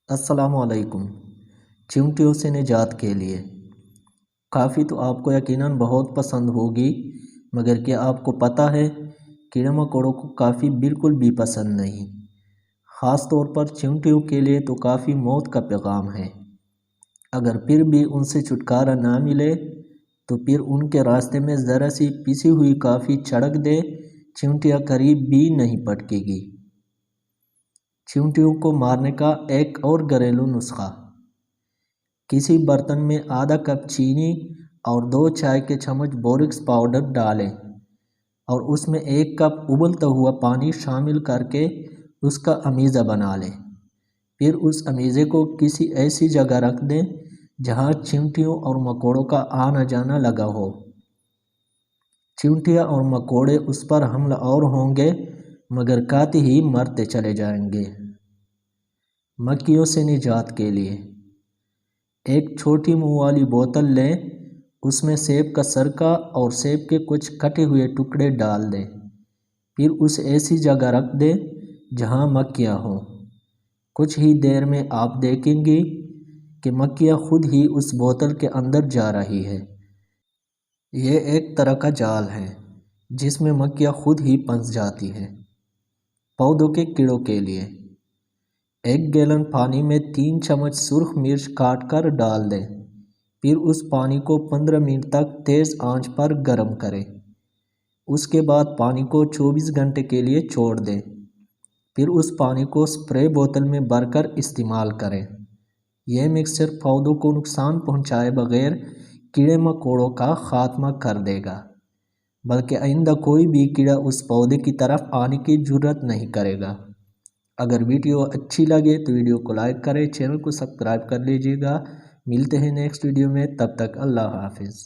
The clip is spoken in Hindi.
अस्सलामुअलैकुम। चिमटियों से निजात के लिए काफ़ी तो आपको यकीनन बहुत पसंद होगी, मगर क्या आपको पता है कीड़े मकोड़ों को काफ़ी बिल्कुल भी पसंद नहीं। ख़ास तौर पर चिमटियों के लिए तो काफ़ी मौत का पैगाम है। अगर फिर भी उनसे छुटकारा ना मिले तो फिर उनके रास्ते में ज़रा सी पिसी हुई काफ़ी चढ़क दे, चिमटियाँ करीब भी नहीं पटकेगी। चिमटियों को मारने का एक और घरेलू नुस्खा: किसी बर्तन में आधा कप चीनी और 2 चाय के चम्मच बोरिक्स पाउडर डालें और उसमें 1 कप उबलता हुआ पानी शामिल करके उसका अमीज़ा बना लें। फिर उस अमीज़े को किसी ऐसी जगह रख दें जहां चिमटियों और मकोड़ों का आना जाना लगा हो। चिमटियाँ और मकोड़े उस पर हमला और होंगे, मगर काती ही मरते चले जाएंगे। मक्खियों से निजात के लिए एक छोटी मुंह वाली बोतल लें, उसमें सेब का सरका और सेब के कुछ कटे हुए टुकड़े डाल दें। फिर उसे ऐसी जगह रख दें जहां मक्खियाँ हों। कुछ ही देर में आप देखेंगे कि मक्खियाँ खुद ही उस बोतल के अंदर जा रही है। ये एक तरह का जाल है जिसमें मक्खियाँ खुद ही फंस जाती हैं। पौधों के कीड़ों के लिए 1 गैलन पानी में 3 चम्मच सुर्ख मिर्च काट कर डाल दें। फिर उस पानी को 15 मिनट तक तेज़ आंच पर गर्म करें। उसके बाद पानी को 24 घंटे के लिए छोड़ दें। फिर उस पानी को स्प्रे बोतल में भरकर इस्तेमाल करें। यह मिक्सचर पौधों को नुकसान पहुंचाए बगैर कीड़े मकोड़ों का खात्मा कर देगा, बल्कि आइंदा कोई भी कीड़ा उस पौधे की तरफ आने की जुर्रत नहीं करेगा। अगर वीडियो अच्छी लगे तो वीडियो को लाइक करें, चैनल को सब्सक्राइब कर लीजिएगा। मिलते हैं नेक्स्ट वीडियो में, तब तक अल्लाह हाफिज़।